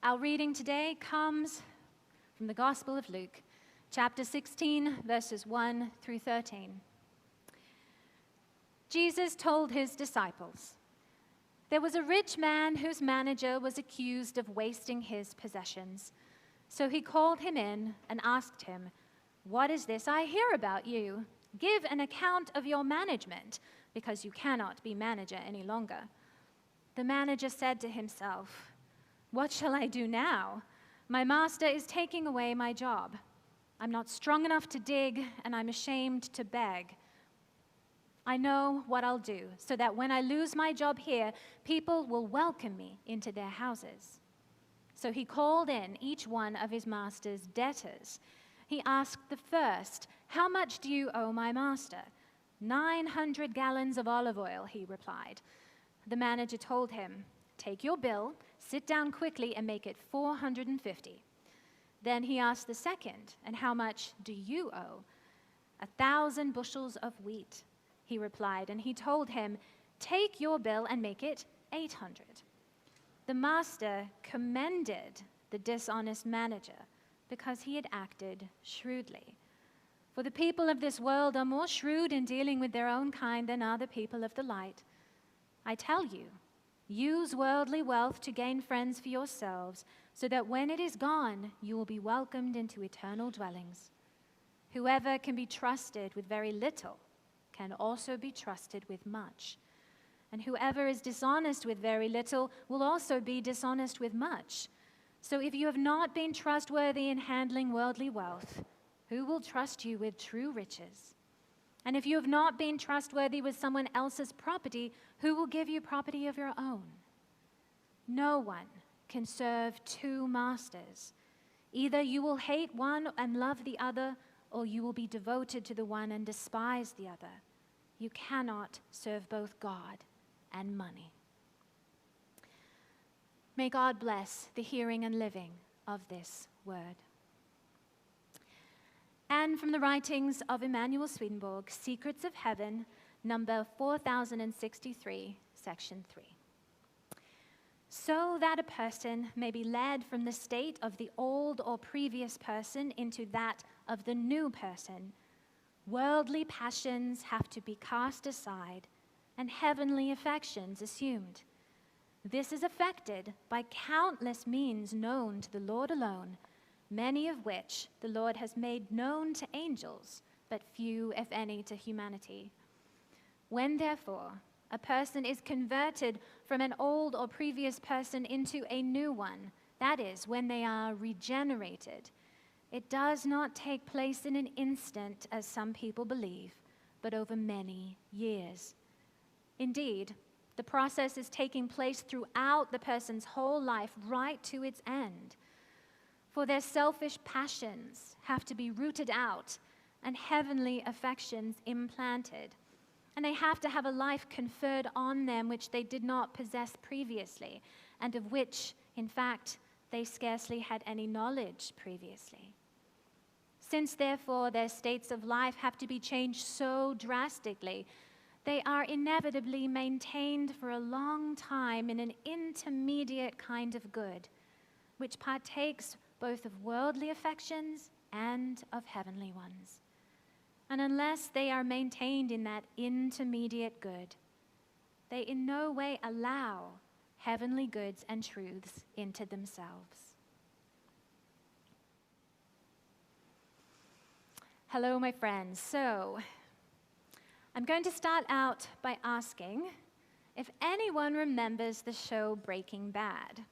Our reading today comes from the Gospel of Luke, chapter 16, verses 1 through 13. Jesus told his disciples, "There was a rich man whose manager was accused of wasting his possessions. So he called him in and asked him, 'What is this I hear about you? Give an account of your management, because you cannot be manager any longer.' The manager said to himself, 'What shall I do now? My master is taking away my job. I'm not strong enough to dig, and I'm ashamed to beg. I know what I'll do, so that when I lose my job here, people will welcome me into their houses.' So he called in each one of his master's debtors. He asked the first, 'How much do you owe my master?' 900 gallons of olive oil,' he replied. The manager told him, 'Take your bill, sit down quickly, and make it 450. Then he asked the second, 'And how much do you owe?' 1,000 bushels of wheat,' he replied, and he told him, 'Take your bill and make it 800. The master commended the dishonest manager because he had acted shrewdly. For the people of this world are more shrewd in dealing with their own kind than are the people of the light. I tell you, use worldly wealth to gain friends for yourselves, so that when it is gone, you will be welcomed into eternal dwellings. Whoever can be trusted with very little can also be trusted with much. And whoever is dishonest with very little will also be dishonest with much. So if you have not been trustworthy in handling worldly wealth, who will trust you with true riches? And if you have not been trustworthy with someone else's property, who will give you property of your own? No one can serve two masters. Either you will hate one and love the other, or you will be devoted to the one and despise the other. You cannot serve both God and money." May God bless the hearing and living of this word. And from the writings of Emanuel Swedenborg, Secrets of Heaven, number 4063, section 3. So that a person may be led from the state of the old or previous person into that of the new person, worldly passions have to be cast aside and heavenly affections assumed. This is effected by countless means known to the Lord alone, many of which the Lord has made known to angels, but few, if any, to humanity. When, therefore, a person is converted from an old or previous person into a new one, that is, when they are regenerated, it does not take place in an instant, as some people believe, but over many years. Indeed, the process is taking place throughout the person's whole life, right to its end. For their selfish passions have to be rooted out and heavenly affections implanted. And they have to have a life conferred on them which they did not possess previously, and of which, in fact, they scarcely had any knowledge previously. Since, therefore, their states of life have to be changed so drastically, they are inevitably maintained for a long time in an intermediate kind of good, which partakes both of worldly affections and of heavenly ones. And unless they are maintained in that intermediate good, they in no way allow heavenly goods and truths into themselves. Hello, my friends. So, I'm going to start out by asking if anyone remembers the show Breaking Bad.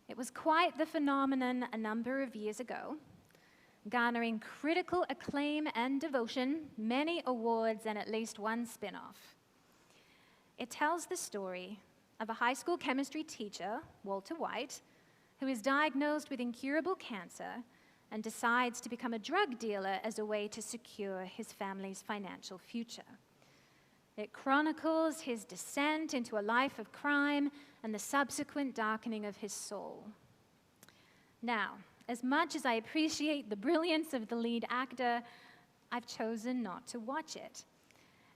It was quite the phenomenon a number of years ago, garnering critical acclaim and devotion, many awards, and at least one spin-off. It tells the story of a high school chemistry teacher, Walter White, who is diagnosed with incurable cancer and decides to become a drug dealer as a way to secure his family's financial future. It chronicles his descent into a life of crime and the subsequent darkening of his soul. Now, as much as I appreciate the brilliance of the lead actor, I've chosen not to watch it.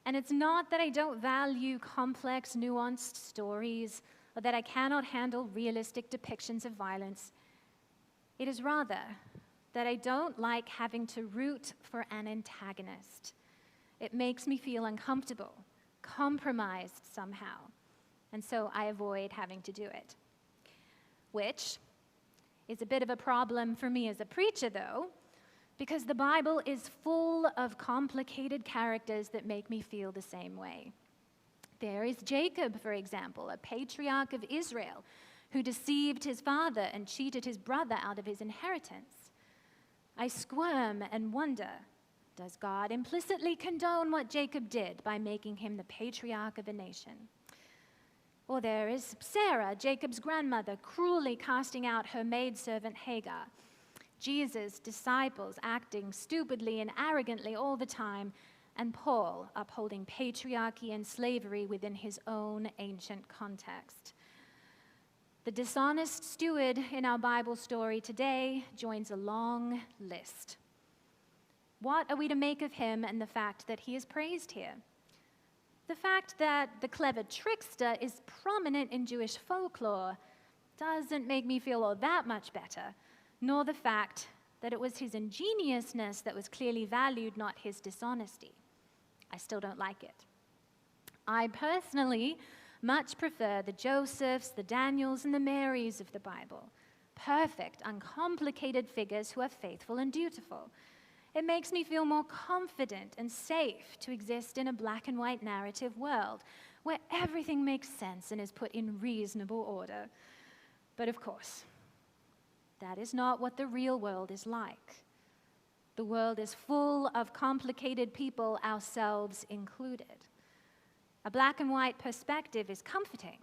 And it's not that I don't value complex, nuanced stories, or that I cannot handle realistic depictions of violence. It is rather that I don't like having to root for an antagonist. It makes me feel uncomfortable, compromised somehow, and so I avoid having to do it. Which is a bit of a problem for me as a preacher, though, because the Bible is full of complicated characters that make me feel the same way. There is Jacob, for example, a patriarch of Israel, who deceived his father and cheated his brother out of his inheritance. I squirm and wonder, does God implicitly condone what Jacob did by making him the patriarch of a nation? Or there is Sarah, Jacob's grandmother, cruelly casting out her maidservant Hagar. Jesus' disciples acting stupidly and arrogantly all the time, and Paul upholding patriarchy and slavery within his own ancient context. The dishonest steward in our Bible story today joins a long list. What are we to make of him and the fact that he is praised here? The fact that the clever trickster is prominent in Jewish folklore doesn't make me feel all that much better, nor the fact that it was his ingeniousness that was clearly valued, not his dishonesty. I still don't like it. I personally much prefer the Josephs, the Daniels, and the Marys of the Bible. Perfect, uncomplicated figures who are faithful and dutiful. It makes me feel more confident and safe to exist in a black and white narrative world where everything makes sense and is put in reasonable order. But of course, that is not what the real world is like. The world is full of complicated people, ourselves included. A black and white perspective is comforting,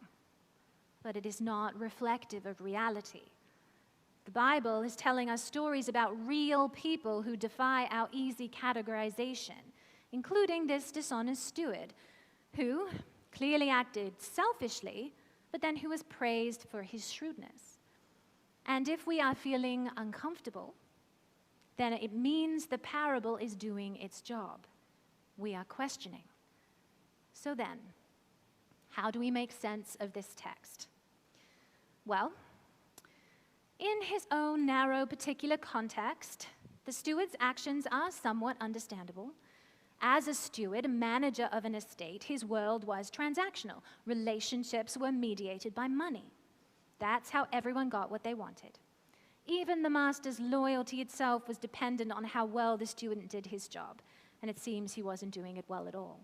but it is not reflective of reality. The Bible is telling us stories about real people who defy our easy categorization, including this dishonest steward, who clearly acted selfishly, but then who was praised for his shrewdness. And if we are feeling uncomfortable, then it means the parable is doing its job. We are questioning. So then, how do we make sense of this text? Well, in his own narrow particular context, the steward's actions are somewhat understandable. As a steward, a manager of an estate, his world was transactional. Relationships were mediated by money. That's how everyone got what they wanted. Even the master's loyalty itself was dependent on how well the steward did his job, and it seems he wasn't doing it well at all.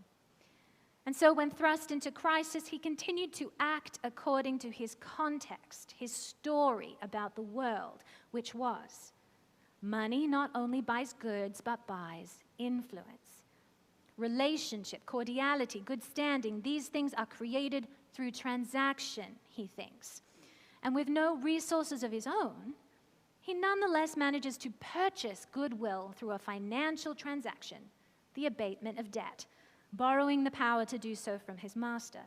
And so when thrust into crisis, he continued to act according to his context, his story about the world, which was money not only buys goods, but buys influence. Relationship, cordiality, good standing, these things are created through transaction, he thinks. And with no resources of his own, he nonetheless manages to purchase goodwill through a financial transaction, the abatement of debt, borrowing the power to do so from his master.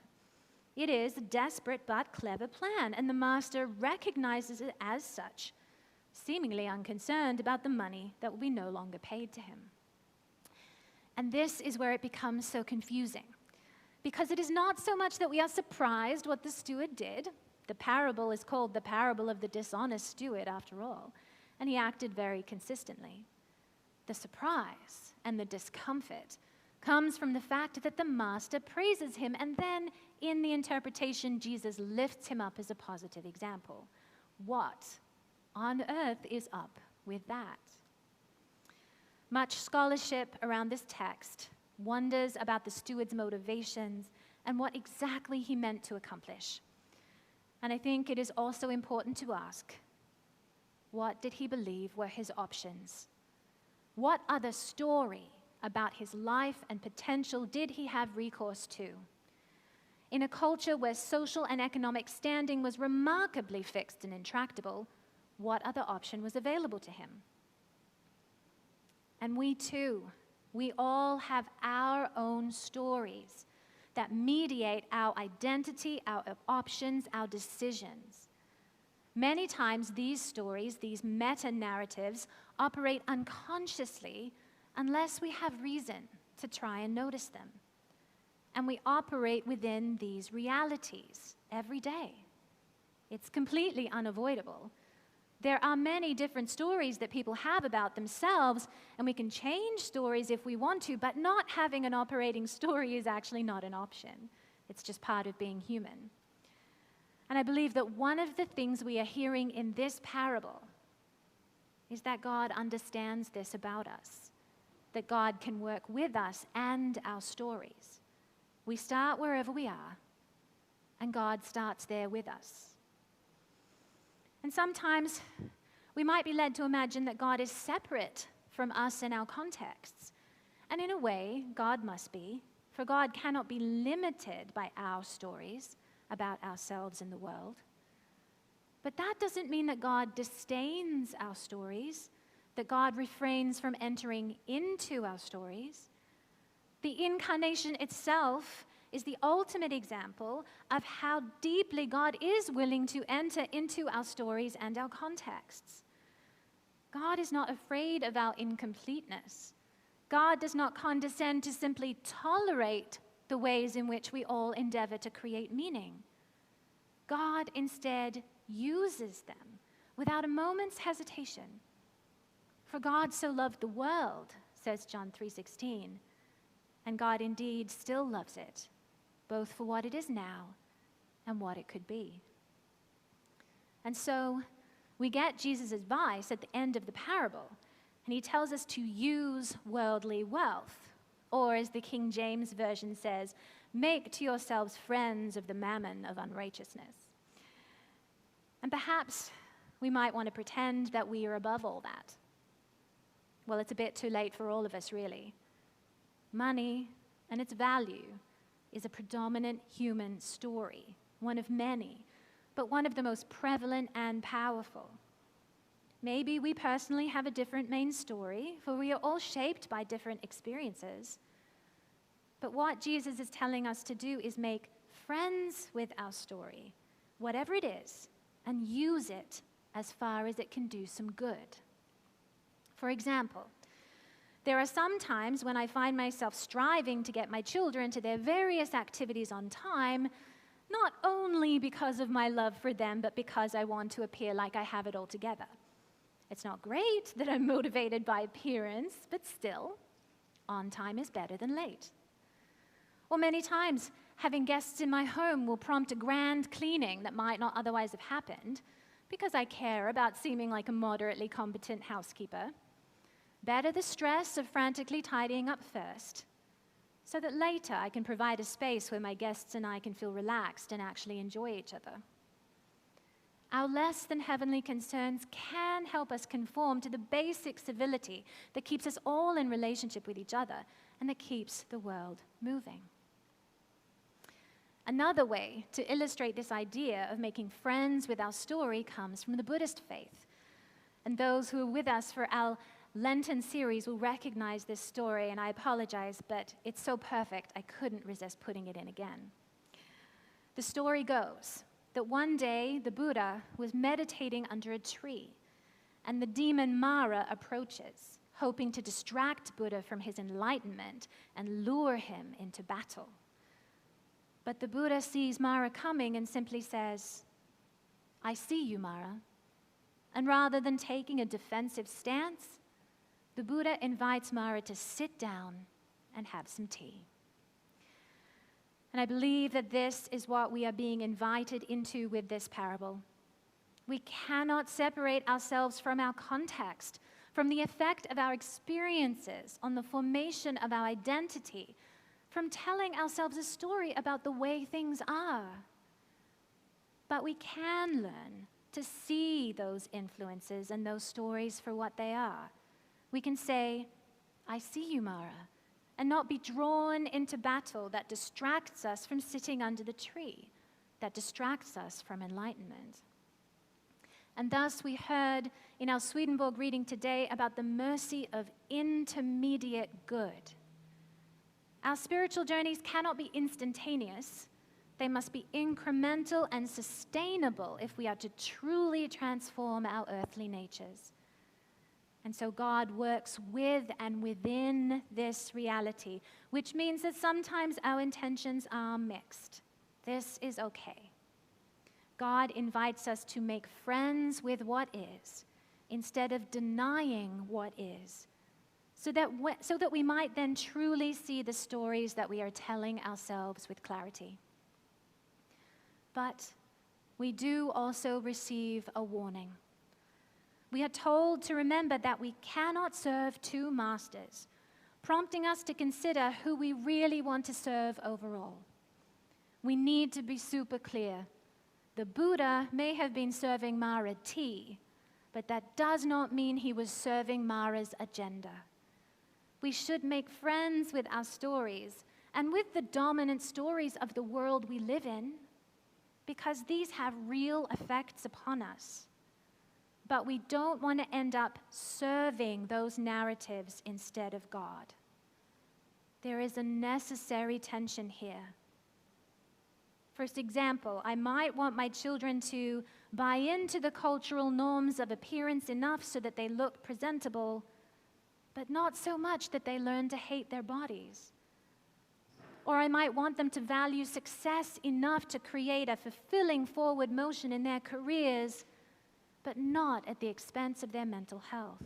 It is a desperate but clever plan, and the master recognizes it as such, seemingly unconcerned about the money that will be no longer paid to him. And this is where it becomes so confusing, because it is not so much that we are surprised what the steward did. The parable is called the parable of the dishonest steward, after all, and he acted very consistently. The surprise and the discomfort comes from the fact that the master praises him, and then in the interpretation, Jesus lifts him up as a positive example. What on earth is up with that? Much scholarship around this text wonders about the steward's motivations and what exactly he meant to accomplish. And I think it is also important to ask, what did he believe were his options? What other story about his life and potential did he have recourse to? In a culture where social and economic standing was remarkably fixed and intractable, what other option was available to him? And we too, we all have our own stories that mediate our identity, our options, our decisions. Many times these stories, these meta-narratives, operate unconsciously unless we have reason to try and notice them. And we operate within these realities every day, It's completely unavoidable. There are many different stories that people have about themselves, and we can change stories if we want to, but not having an operating story is actually not an option. It's just part of being human. And I believe that one of the things we are hearing in this parable is that God understands this about us, that God can work with us and our stories. We start wherever we are, and God starts there with us. And sometimes we might be led to imagine that God is separate from us in our contexts. And in a way, God must be, for God cannot be limited by our stories about ourselves and the world. But that doesn't mean that God disdains our stories, that God refrains from entering into our stories. The incarnation itself is the ultimate example of how deeply God is willing to enter into our stories and our contexts. God is not afraid of our incompleteness. God does not condescend to simply tolerate the ways in which we all endeavor to create meaning. God instead uses them without a moment's hesitation. For God so loved the world, says John 3:16, and God indeed still loves it, both for what it is now and what it could be. And so we get Jesus' advice at the end of the parable, and he tells us to use worldly wealth, or as the King James Version says, make to yourselves friends of the mammon of unrighteousness. And perhaps we might want to pretend that we are above all that. Well, it's a bit too late for all of us, really. Money and its value is a predominant human story, one of many, but one of the most prevalent and powerful. Maybe we personally have a different main story, for we are all shaped by different experiences. But what Jesus is telling us to do is make friends with our story, whatever it is, and use it as far as it can do some good. For example, there are some times when I find myself striving to get my children to their various activities on time, not only because of my love for them, but because I want to appear like I have it all together. It's not great that I'm motivated by appearance, but still, on time is better than late. Or many times, having guests in my home will prompt a grand cleaning that might not otherwise have happened, because I care about seeming like a moderately competent housekeeper. Better the stress of frantically tidying up first, so that later I can provide a space where my guests and I can feel relaxed and actually enjoy each other. Our less than heavenly concerns can help us conform to the basic civility that keeps us all in relationship with each other and that keeps the world moving. Another way to illustrate this idea of making friends with our story comes from the Buddhist faith. And those who are with us for our Lenten series will recognize this story, and I apologize, but it's so perfect I couldn't resist putting it in again. The story goes that one day the Buddha was meditating under a tree, and the demon Mara approaches, hoping to distract Buddha from his enlightenment and lure him into battle. But the Buddha sees Mara coming and simply says, "I see you, Mara." And rather than taking a defensive stance, the Buddha invites Mara to sit down and have some tea. And I believe that this is what we are being invited into with this parable. We cannot separate ourselves from our context, from the effect of our experiences on the formation of our identity, from telling ourselves a story about the way things are. But we can learn to see those influences and those stories for what they are. We can say, "I see you, Mara," and not be drawn into battle that distracts us from sitting under the tree, that distracts us from enlightenment. And thus we heard in our Swedenborg reading today about the mercy of intermediate good. Our spiritual journeys cannot be instantaneous. They must be incremental and sustainable if we are to truly transform our earthly natures. And so God works with and within this reality, which means that sometimes our intentions are mixed. This is okay. God invites us to make friends with what is instead of denying what is, so that we might then truly see the stories that we are telling ourselves with clarity. But we do also receive a warning. We are told to remember that we cannot serve two masters, prompting us to consider who we really want to serve overall. We need to be super clear. The Buddha may have been serving Mara tea, but that does not mean he was serving Mara's agenda. We should make friends with our stories and with the dominant stories of the world we live in, because these have real effects upon us. But we don't want to end up serving those narratives instead of God. There is a necessary tension here. For example, I might want my children to buy into the cultural norms of appearance enough so that they look presentable, but not so much that they learn to hate their bodies. Or I might want them to value success enough to create a fulfilling forward motion in their careers, but not at the expense of their mental health.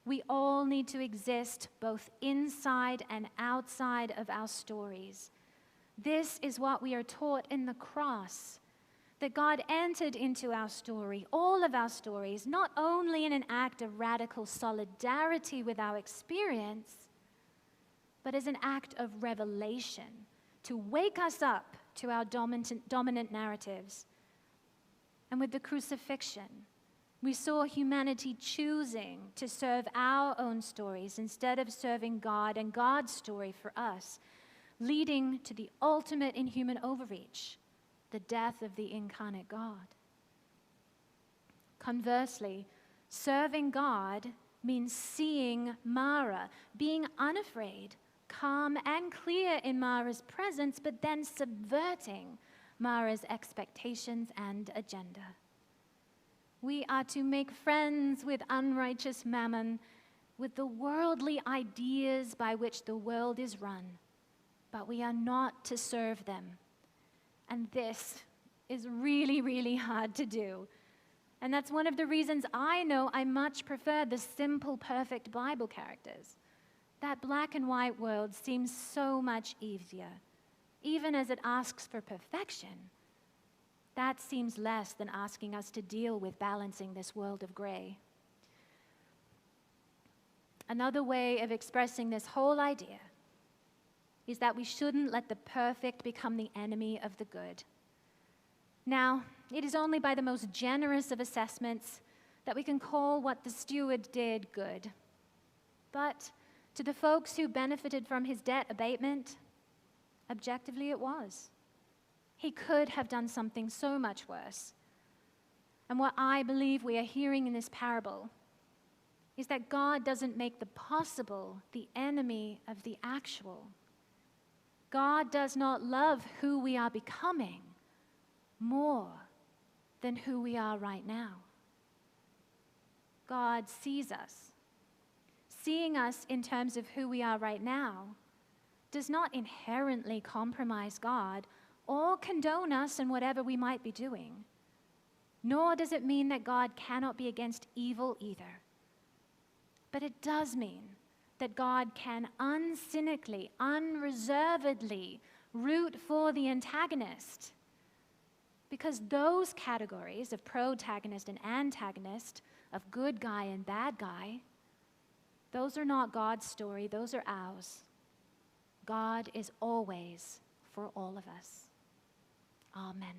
We all need to exist both inside and outside of our stories. This is what we are taught in the cross, that God entered into our story, all of our stories, not only in an act of radical solidarity with our experience, but as an act of revelation to wake us up to our dominant narratives. And with the crucifixion, we saw humanity choosing to serve our own stories instead of serving God and God's story for us, leading to the ultimate in human overreach, the death of the incarnate God. Conversely, serving God means seeing Mara, being unafraid, calm and clear in Mara's presence, but then subverting Mara's expectations and agenda. We are to make friends with unrighteous mammon, with the worldly ideas by which the world is run, but we are not to serve them. And this is really, really hard to do. And that's one of the reasons I know I much prefer the simple, perfect Bible characters. That black and white world seems so much easier, even as it asks for perfection. That seems less than asking us to deal with balancing this world of gray. Another way of expressing this whole idea is that we shouldn't let the perfect become the enemy of the good. Now, it is only by the most generous of assessments that we can call what the steward did good. But to the folks who benefited from his debt abatement, objectively it was. He could have done something so much worse. And what I believe we are hearing in this parable is that God doesn't make the possible the enemy of the actual. God does not love who we are becoming more than who we are right now. God sees us. Seeing us in terms of who we are right now does not inherently compromise God or condone us in whatever we might be doing. Nor does it mean that God cannot be against evil either. But it does mean that God can uncynically, unreservedly root for the antagonist. Because those categories of protagonist and antagonist, of good guy and bad guy, those are not God's story, those are ours. God is always for all of us. Amen.